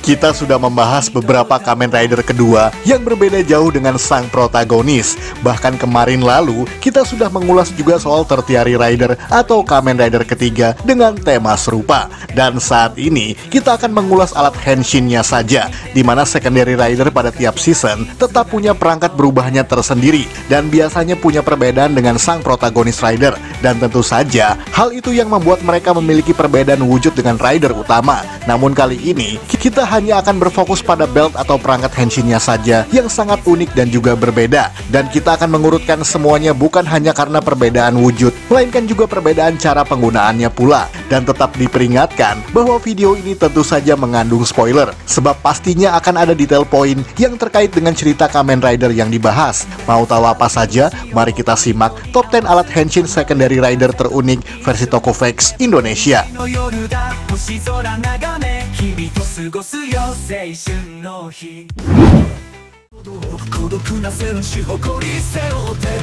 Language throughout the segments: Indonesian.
kita sudah membahas beberapa Kamen Rider kedua yang berbeda jauh dengan sang protagonis. Bahkan kemarin lalu, kita sudah mengulas juga soal Tertiary Rider atau Kamen Rider ketiga dengan tema serupa. Dan saat ini, kita akan mengulas alat henshin-nya saja, di mana Secondary Rider pada tiap season tetap punya perangkat berubahnya tersendiri, dan biasanya punya perbedaan dengan sang protagonis Rider. Dan tentu saja, hal itu yang membuat mereka memiliki perbedaan wujud dengan Rider utama. Namun kali ini, kita hanya akan berfokus pada belt atau perangkat henshin-nya saja yang sangat unik dan juga berbeda. Dan kita akan mengurutkan semuanya bukan hanya karena perbedaan wujud, melainkan juga perbedaan cara penggunaannya pula. Dan tetap diperingatkan bahwa video ini tentu saja mengandung spoiler, sebab pastinya akan ada detail poin yang terkait dengan cerita Kamen Rider yang dibahas. Mau tahu apa saja? Mari kita simak top 10 alat henshin Secondary Rider terunik versi Tokofax Indonesia.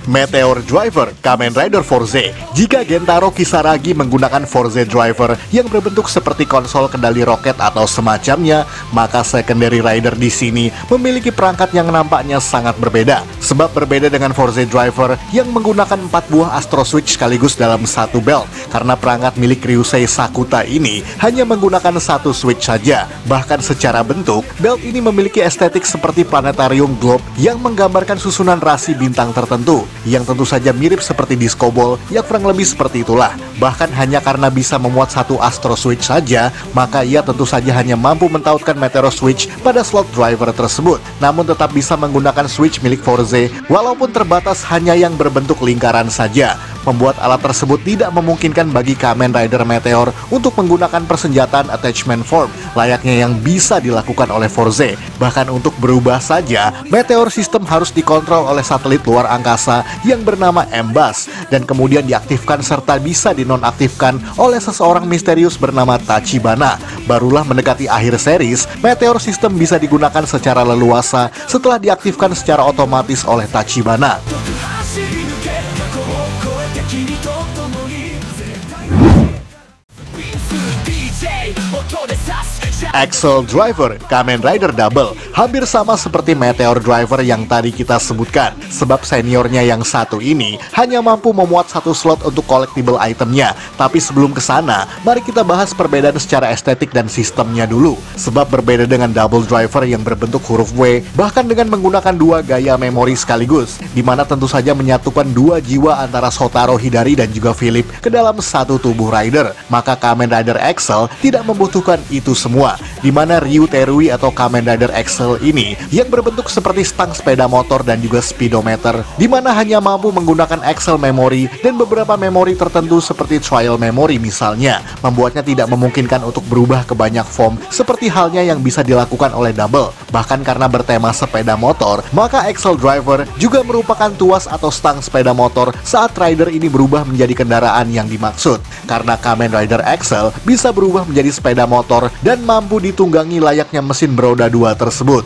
Meteor Driver Kamen Rider 4Z. Jika Gentaro Kisaragi menggunakan 4Z Driver yang berbentuk seperti konsol kendali roket atau semacamnya, maka Secondary Rider di sini memiliki perangkat yang nampaknya sangat berbeda. Sebab berbeda dengan 4Z Driver yang menggunakan 4 buah Astro Switch sekaligus dalam satu belt, karena perangkat milik Ryusei Sakuta ini hanya menggunakan satu switch saja. Bahkan secara bentuk, belt ini memiliki estetik seperti planetarium globe yang menggambarkan susunan rasi bintang tertentu, yang tentu saja mirip seperti disco ball, yang kurang lebih seperti itulah. Bahkan hanya karena bisa memuat satu Astro Switch saja, maka ia tentu saja hanya mampu mentautkan Meteor Switch pada slot driver tersebut. Namun tetap bisa menggunakan switch milik 4Z, walaupun terbatas hanya yang berbentuk lingkaran saja. Membuat alat tersebut tidak memungkinkan bagi Kamen Rider Meteor untuk menggunakan persenjataan attachment form layaknya yang bisa dilakukan oleh 4Z. Bahkan untuk berubah saja, Meteor System harus dikontrol oleh satelit luar angkasa yang bernama MBAS, dan kemudian diaktifkan serta bisa dinonaktifkan oleh seseorang misterius bernama Tachibana. Barulah mendekati akhir series, Meteor System bisa digunakan secara leluasa setelah diaktifkan secara otomatis oleh Tachibana. Axel Driver Kamen Rider Double hampir sama seperti Meteor Driver yang tadi kita sebutkan, sebab seniornya yang satu ini hanya mampu memuat satu slot untuk collectible itemnya. Tapi sebelum kesana, mari kita bahas perbedaan secara estetik dan sistemnya dulu. Sebab berbeda dengan Double Driver yang berbentuk huruf W, bahkan dengan menggunakan dua gaya memori sekaligus, dimana tentu saja menyatukan dua jiwa antara Shotaro Hidari dan juga Philip ke dalam satu tubuh Rider, maka Kamen Rider Axel tidak membutuhkan itu semua, dimana Ryu Terui atau Kamen Rider Axel ini yang berbentuk seperti stang sepeda motor dan juga speedometer, dimana hanya mampu menggunakan Axel Memory dan beberapa memori tertentu seperti Trial Memory misalnya, membuatnya tidak memungkinkan untuk berubah ke banyak form seperti halnya yang bisa dilakukan oleh Double. Bahkan karena bertema sepeda motor, maka Axel Driver juga merupakan tuas atau stang sepeda motor saat Rider ini berubah menjadi kendaraan yang dimaksud, karena Kamen Rider Axel bisa berubah menjadi sepeda motor dan mampu ditunggangi layaknya mesin beroda dua tersebut.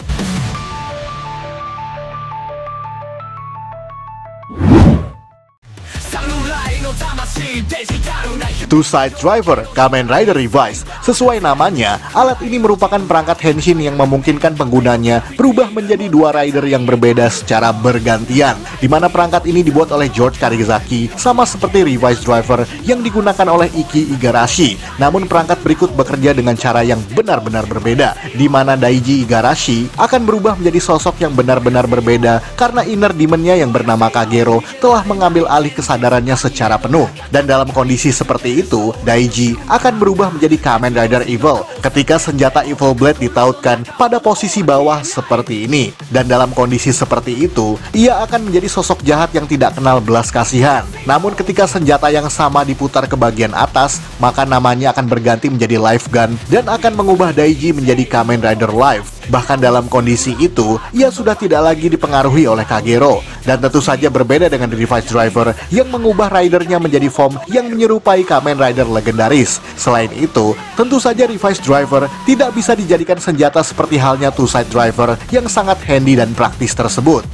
Two-Side Driver Kamen Rider Revised. Sesuai namanya, alat ini merupakan perangkat henshin yang memungkinkan penggunanya berubah menjadi dua rider yang berbeda secara bergantian, di mana perangkat ini dibuat oleh George Karigazaki sama seperti Revised Driver yang digunakan oleh Iki Igarashi. Namun perangkat berikut bekerja dengan cara yang benar-benar berbeda, di mana Daiji Igarashi akan berubah menjadi sosok yang benar-benar berbeda karena inner demon-nya yang bernama Kagero telah mengambil alih kesadarannya secara penuh. Dan dalam kondisi seperti itu, Daiji akan berubah menjadi Kamen Rider Evil ketika senjata Evil Blade ditautkan pada posisi bawah seperti ini. Dan dalam kondisi seperti itu, ia akan menjadi sosok jahat yang tidak kenal belas kasihan. Namun ketika senjata yang sama diputar ke bagian atas, maka namanya akan berganti menjadi Life Gun dan akan mengubah Daiji menjadi Kamen Rider Life. Bahkan dalam kondisi itu, ia sudah tidak lagi dipengaruhi oleh Kagero. Dan tentu saja berbeda dengan Revised Driver yang mengubah ridernya menjadi form yang menyerupai Kamen Rider legendaris. Selain itu, tentu saja Revised Driver tidak bisa dijadikan senjata seperti halnya Two-Side Driver yang sangat handy dan praktis tersebut.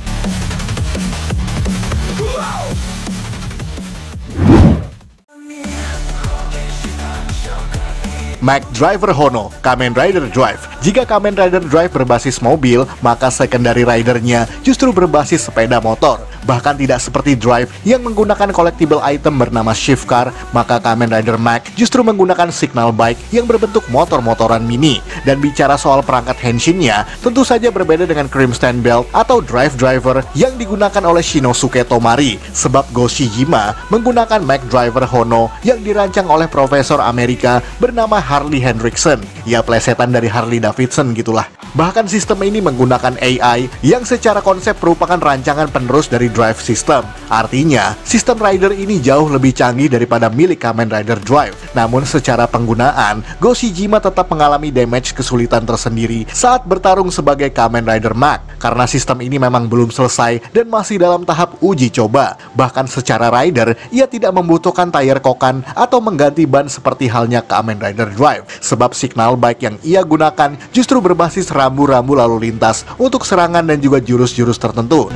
Mac Driver Hono, Kamen Rider Drive. Jika Kamen Rider Drive berbasis mobil, maka secondary ridernya justru berbasis sepeda motor. Bahkan tidak seperti Drive yang menggunakan collectible item bernama Shift Car, maka Kamen Rider Mac justru menggunakan signal bike yang berbentuk motor-motoran mini. Dan bicara soal perangkat henshinnya, tentu saja berbeda dengan Crimson Belt atau Drive Driver yang digunakan oleh Shinosuke Tomari, sebab Go Shijima menggunakan Mac Driver Hono yang dirancang oleh profesor Amerika bernama Harley Hendrickson. Ya, plesetan dari Harley Davidson gitulah. Bahkan sistem ini menggunakan AI yang secara konsep merupakan rancangan penerus dari Drive System. Artinya, sistem rider ini jauh lebih canggih daripada milik Kamen Rider Drive. Namun secara penggunaan, Go Shijima tetap mengalami damage kesulitan tersendiri saat bertarung sebagai Kamen Rider Mac, karena sistem ini memang belum selesai dan masih dalam tahap uji coba. Bahkan secara rider, ia tidak membutuhkan tire kokan atau mengganti ban seperti halnya Kamen Rider Drive, sebab signal bike yang ia gunakan justru berbasis rambu-rambu lalu lintas untuk serangan dan juga jurus-jurus tertentu.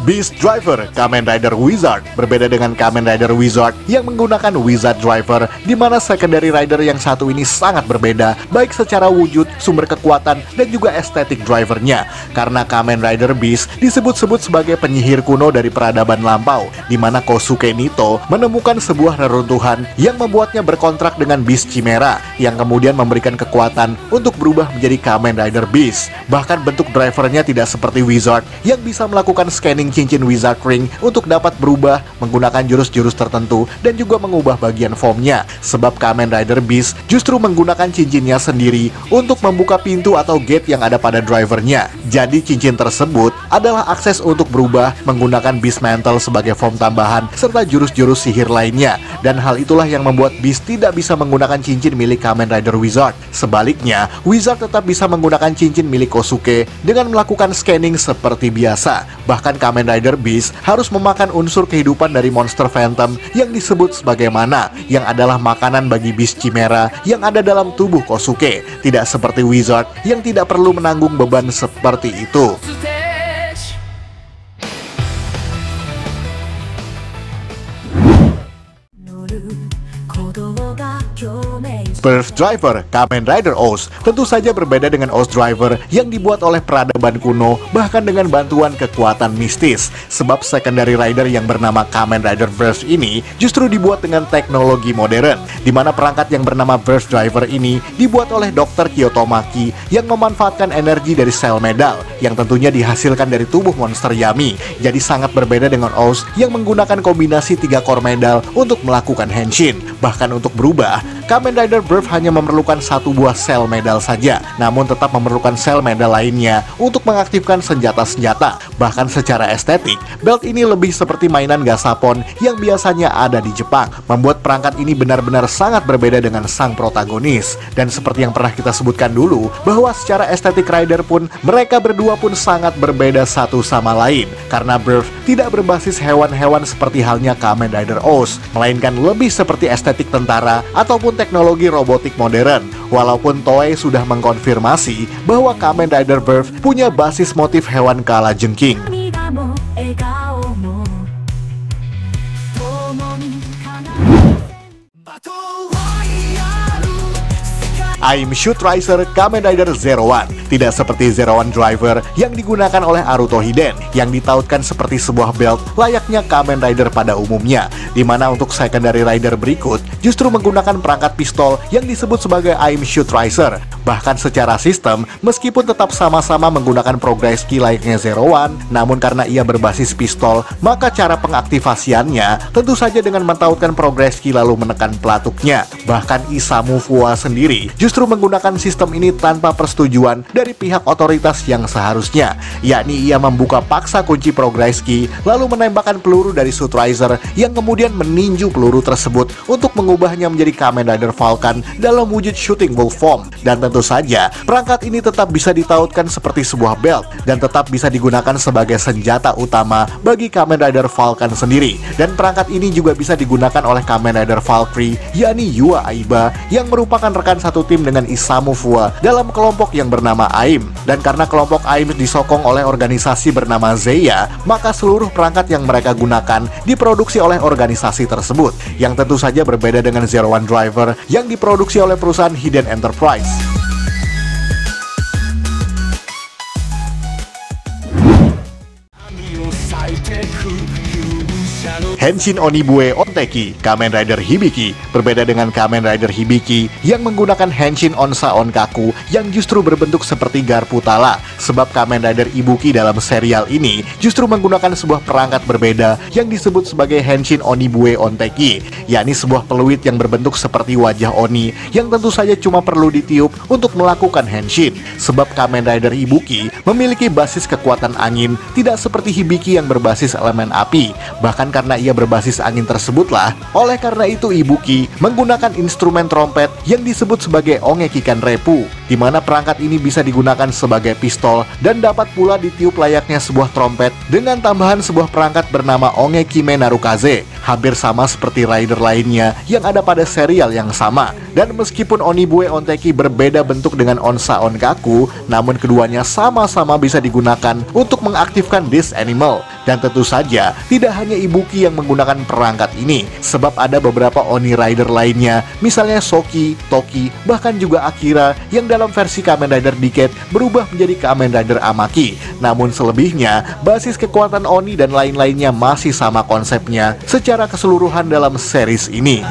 Beast Driver, Kamen Rider Wizard. Berbeda dengan Kamen Rider Wizard yang menggunakan Wizard Driver, di mana secondary rider yang satu ini sangat berbeda, baik secara wujud, sumber kekuatan, dan juga estetik drivernya. Karena Kamen Rider Beast disebut-sebut sebagai penyihir kuno dari peradaban lampau, di mana Kosuke Nito menemukan sebuah reruntuhan yang membuatnya berkontrak dengan Beast Chimera, yang kemudian memberikan kekuatan untuk berubah menjadi Kamen Rider Beast. Bahkan bentuk drivernya tidak seperti Wizard yang bisa melakukan scanning cincin Wizard Ring untuk dapat berubah menggunakan jurus-jurus tertentu dan juga mengubah bagian formnya, sebab Kamen Rider Beast justru menggunakan cincinnya sendiri untuk membuka pintu atau gate yang ada pada drivernya. Jadi cincin tersebut adalah akses untuk berubah menggunakan Beast Mantle sebagai form tambahan serta jurus-jurus sihir lainnya, dan hal itulah yang membuat Beast tidak bisa menggunakan cincin milik Kamen Rider Wizard. Sebaliknya, Wizard tetap bisa menggunakan cincin milik Kosuke dengan melakukan scanning seperti biasa. Bahkan Kamen Rider Beast harus memakan unsur kehidupan dari monster Phantom yang disebut sebagai mana, yang adalah makanan bagi Beast Chimera yang ada dalam tubuh Kosuke. Tidak seperti Wizard yang tidak perlu menanggung beban seperti itu. Birth Driver, Kamen Rider Oz. Tentu saja berbeda dengan Oz Driver yang dibuat oleh peradaban kuno, bahkan dengan bantuan kekuatan mistis. Sebab secondary rider yang bernama Kamen Rider Birth ini justru dibuat dengan teknologi modern, di mana perangkat yang bernama Birth Driver ini dibuat oleh Dr. Kiyotomaki yang memanfaatkan energi dari sel medal yang tentunya dihasilkan dari tubuh monster Yami. Jadi sangat berbeda dengan Oz yang menggunakan kombinasi 3 core medal untuk melakukan henshin. Bahkan untuk berubah, Kamen Rider Birth hanya memerlukan 1 buah sel medal saja, namun tetap memerlukan sel medal lainnya untuk mengaktifkan senjata-senjata. Bahkan secara estetik, belt ini lebih seperti mainan Gashapon yang biasanya ada di Jepang, membuat perangkat ini benar-benar sangat berbeda dengan sang protagonis. Dan seperti yang pernah kita sebutkan dulu, bahwa secara estetik rider pun, mereka berdua pun sangat berbeda satu sama lain, karena Birth tidak berbasis hewan-hewan seperti halnya Kamen Rider Oz, melainkan lebih seperti estetik tentara ataupun teknologi robotik modern. Walaupun Toei sudah mengkonfirmasi bahwa Kamen Rider Birth punya basis motif hewan kalajengking. I'm Shoot Racer Kamen Rider Zero One. Tidak seperti Zero One Driver yang digunakan oleh Aruto Hiden, yang ditautkan seperti sebuah belt layaknya Kamen Rider pada umumnya, di mana untuk secondary rider berikut justru menggunakan perangkat pistol yang disebut sebagai I'm Shoot Racer. Bahkan secara sistem, meskipun tetap sama-sama menggunakan progress key layaknya Zero One, namun karena ia berbasis pistol, maka cara pengaktifasiannya tentu saja dengan mentautkan progress key lalu menekan pelatuknya. Bahkan Isamu Fuwa sendiri justru menggunakan sistem ini tanpa persetujuan dari pihak otoritas yang seharusnya, yakni ia membuka paksa kunci progress key lalu menembakkan peluru dari Shoot Racer yang kemudian meninju peluru tersebut untuk mengubahnya menjadi Kamen Rider Falcon dalam wujud shooting wolf form. Dan tentu saja perangkat ini tetap bisa ditautkan seperti sebuah belt dan tetap bisa digunakan sebagai senjata utama bagi Kamen Rider Falcon sendiri. Dan perangkat ini juga bisa digunakan oleh Kamen Rider Valkyrie, yakni Yua Aiba, yang merupakan rekan satu tim dengan Isamu Fuwa dalam kelompok yang bernama bernama AIM. Dan karena kelompok AIM disokong oleh organisasi bernama Zeya, maka seluruh perangkat yang mereka gunakan diproduksi oleh organisasi tersebut, yang tentu saja berbeda dengan Zero One Driver yang diproduksi oleh perusahaan Hiden Enterprise. Henshin Onibue Onteki, Kamen Rider Hibiki, berbeda dengan Kamen Rider Hibiki yang menggunakan Henshin Onsa Onkaku yang justru berbentuk seperti garpu tala, sebab Kamen Rider Ibuki dalam serial ini justru menggunakan sebuah perangkat berbeda yang disebut sebagai Henshin Onibue Onteki, yakni sebuah peluit yang berbentuk seperti wajah Oni yang tentu saja cuma perlu ditiup untuk melakukan Henshin, sebab Kamen Rider Ibuki memiliki basis kekuatan angin, tidak seperti Hibiki yang berbasis elemen api. Bahkan karena ia berbasis angin tersebutlah, oleh karena itu Ibuki menggunakan instrumen trompet yang disebut sebagai Ongekikan Repu, di mana perangkat ini bisa digunakan sebagai pistol dan dapat pula ditiup layaknya sebuah trompet dengan tambahan sebuah perangkat bernama Ongekime Narukaze, hampir sama seperti rider lainnya yang ada pada serial yang sama. Dan meskipun Onibue Onteki berbeda bentuk dengan Onsa Onkaku, namun keduanya sama-sama bisa digunakan untuk mengaktifkan this animal. Dan tentu saja tidak hanya Ibuki yang menggunakan perangkat ini, sebab ada beberapa Oni Rider lainnya, misalnya Soki, Toki, bahkan juga Akira yang dalam versi Kamen Rider Decade berubah menjadi Kamen Rider Amaki. Namun selebihnya, basis kekuatan Oni dan lain-lainnya masih sama konsepnya secara keseluruhan dalam series ini.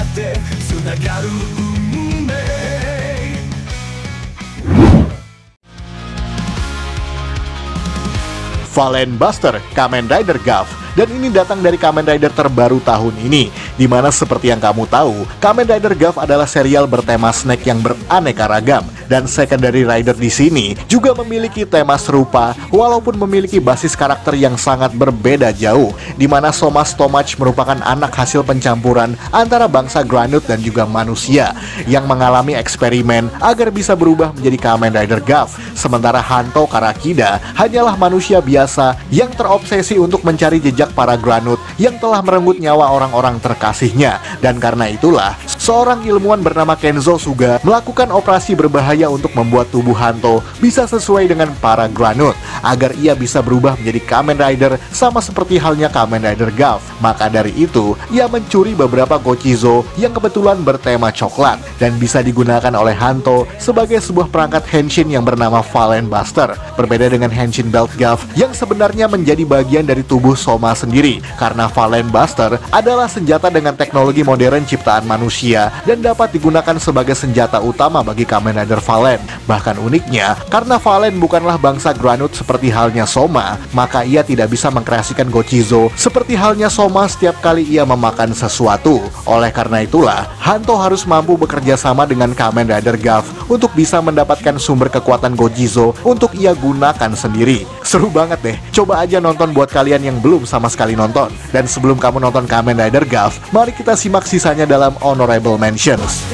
Valen Buster, Kamen Rider Gav. Dan ini datang dari Kamen Rider terbaru tahun ini, dimana seperti yang kamu tahu, Kamen Rider Gav adalah serial bertema snack yang beraneka ragam. Dan Secondary Rider di sini juga memiliki tema serupa, walaupun memiliki basis karakter yang sangat berbeda jauh, dimana Soma Stomach merupakan anak hasil pencampuran antara bangsa Granut dan juga manusia, yang mengalami eksperimen agar bisa berubah menjadi Kamen Rider Gav. Sementara Hanto Karakida hanyalah manusia biasa yang terobsesi untuk mencari jejak para Granut yang telah merenggut nyawa orang-orang terkasihnya. Dan karena itulah, seorang ilmuwan bernama Kenzo Suga melakukan operasi berbahaya untuk membuat tubuh Hanto bisa sesuai dengan para Granut, agar ia bisa berubah menjadi Kamen Rider sama seperti halnya Kamen Rider Gav. Maka dari itu, ia mencuri beberapa Gochizo yang kebetulan bertema coklat dan bisa digunakan oleh Hanto sebagai sebuah perangkat Henshin yang bernama Valen Buster. Berbeda dengan Henshin Belt Gav yang sebenarnya menjadi bagian dari tubuh Soma sendiri, karena Valen Buster adalah senjata dengan teknologi modern ciptaan manusia dan dapat digunakan sebagai senjata utama bagi Kamen Rider Valen. Bahkan uniknya, karena Valen bukanlah bangsa Granut seperti halnya Soma, maka ia tidak bisa mengkreasikan Gochizo seperti halnya Soma setiap kali ia memakan sesuatu. Oleh karena itulah, Hanto harus mampu bekerja sama dengan Kamen Rider Gav untuk bisa mendapatkan sumber kekuatan Gochizo untuk ia gunakan sendiri. Seru banget deh, coba aja nonton buat kalian yang belum sama sekali nonton. Dan sebelum kamu nonton Kamen Rider Gav, mari kita simak sisanya dalam Honorable Mentions.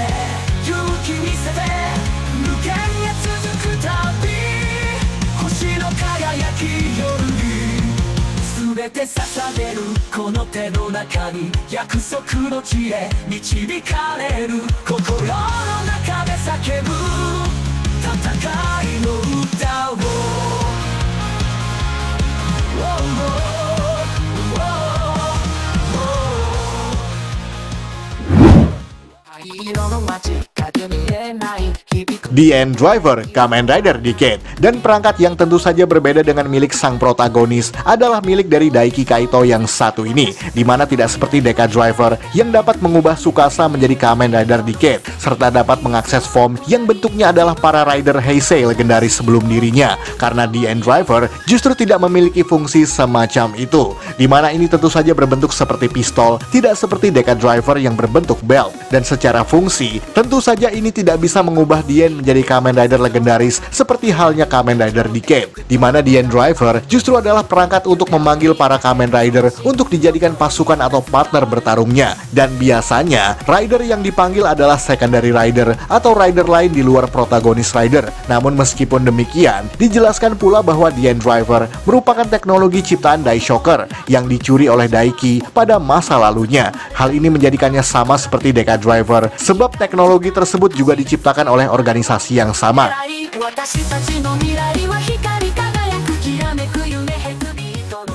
The End Driver, Kamen Rider Decade. Dan perangkat yang tentu saja berbeda dengan milik sang protagonis adalah milik dari Daiki Kaito yang satu ini, dimana tidak seperti Deka Driver yang dapat mengubah Tsukasa menjadi Kamen Rider Decade, serta dapat mengakses form yang bentuknya adalah para rider Heisei legendaris sebelum dirinya. Karena The End Driver justru tidak memiliki fungsi semacam itu, dimana ini tentu saja berbentuk seperti pistol, tidak seperti Deka Driver yang berbentuk belt. Dan secara fungsi, tentu saja ini tidak bisa mengubah Dien menjadi Kamen Rider legendaris seperti halnya Kamen Rider Decade, dimana The End Driver justru adalah perangkat untuk memanggil para Kamen Rider untuk dijadikan pasukan atau partner bertarungnya. Dan biasanya, rider yang dipanggil adalah secondary rider atau rider lain di luar protagonis rider. Namun meskipun demikian, dijelaskan pula bahwa The End Driver merupakan teknologi ciptaan Daishoker yang dicuri oleh Daiki pada masa lalunya. Hal ini menjadikannya sama seperti Deka Driver, sebab teknologi tersebut juga diciptakan oleh organisasi yang sama. 私たちの未来は光り輝くきらめく夢ヘッドビートの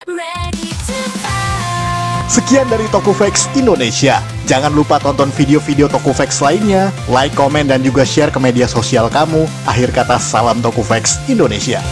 Ready to fly. Sekian dari Tokuflex Indonesia. Jangan lupa tonton video-video Tokuflex lainnya, like, komen, dan juga share ke media sosial kamu. Akhir kata, salam Tokuflex Indonesia.